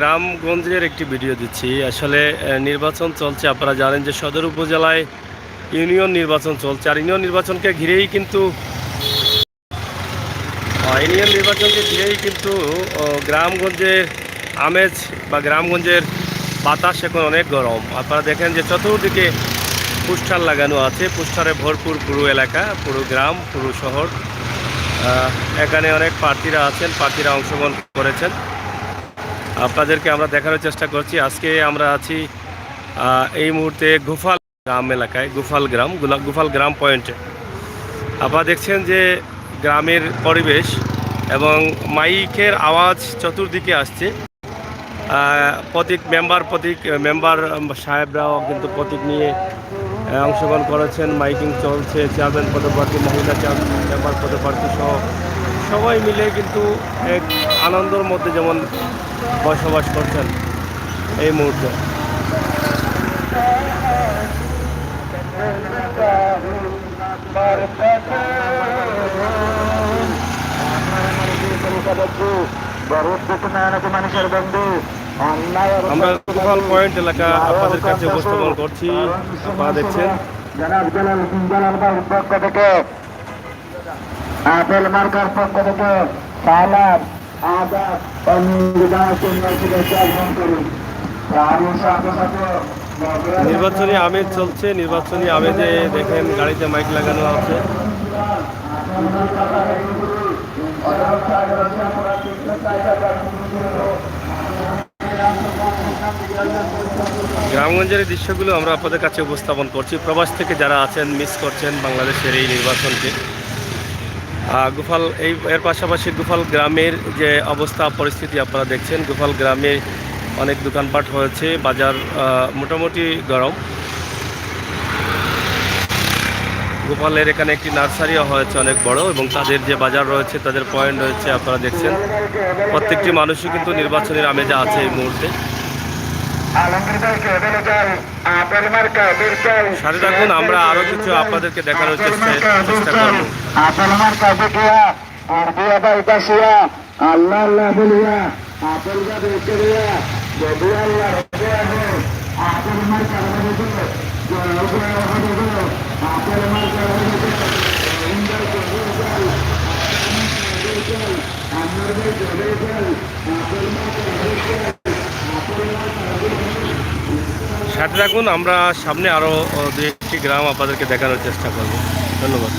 গ্রামগঞ্জের একটি ভিডিও দিচ্ছি। আসলে নির্বাচন চলছে, আপনারা জানেন যে সদর উপজেলায় ইউনিয়ন নির্বাচন চলছে। আর ইউনিয়ন নির্বাচনকে ঘিরেই কিন্তু গ্রামগঞ্জের আমেজ বা গ্রামগঞ্জের বাতাস এখন অনেক গরম। আপনারা দেখেন যে চতুর্দিকে পোস্টার লাগানো আছে, পোস্টারে ভরপুর পুরো এলাকা, পুরো গ্রাম, পুরো শহর। এখানে অনেক প্রার্থীরা অংশগ্রহণ করেছেন। আপনাদেরকে আমরা দেখানোর চেষ্টা করছি। আজকে আমরা আছি এই মুহূর্তে গুফাল গ্রাম এলাকায়, গুফাল গ্রাম পয়েন্টে। আপনারা দেখছেন যে গ্রামের পরিবেশ এবং মাইকের আওয়াজ চতুর্দিকে আসছে। প্রতীক মেম্বার সাহেবরাও কিন্তু প্রতীক নিয়ে অংশগ্রহণ করেছেন। মাইকিং চলছে, চেয়ারম্যান পদপ্রার্থী, মহিলা মেম্বার পদপ্রার্থী সহ সবাই মিলে কিন্তু এক আনন্দের মধ্যে যেমন বসবাস করছেন এই মুহূর্তে। আমরা গুফাল পয়েন্ট এলাকা আপনাদের কাছে উপস্থাপন করছি। আপনারা দেখছেন পক্ষ থেকে আপেল মার্কার পক্ষ থেকে সালাদ আজাদ নির্বাচনী আমেজ চলছে। নির্বাচনী আমেজে দেখেন গাড়িতে মাইক লাগানো আছে। গ্রামগঞ্জের দৃশ্যগুলো আমরা আপনাদের কাছে উপস্থাপন করছি। প্রবাস থেকে যারা আছেন, মিস করছেন বাংলাদেশের এই নির্বাচনকে। এর পাশাপাশি গুফাল গ্রামের যে অবস্থা পরিস্থিতি আপনারা দেখছেন। গুফাল গ্রামে অনেক দোকানপাট হয়েছে, বাজার মোটামুটি গরম। গোপালের এখানে একটি নার্সারিও হয়েছে অনেক বড়, এবং তাদের যে বাজার রয়েছে, তাদের পয়েন্ট রয়েছে, আপনারা দেখছেন। প্রত্যেকটি মানুষই কিন্তু নির্বাচনের আমেজে আছে এই মুহূর্তে। সাথে থাকুন, আমরা আরো কিছু আপনাদেরকে দেখানোর চেষ্টা সাথে থাকুন। আমরা সামনে আরো দু একটি গ্রাম আপনাদেরকে দেখানোর চেষ্টা করব। ধন্যবাদ।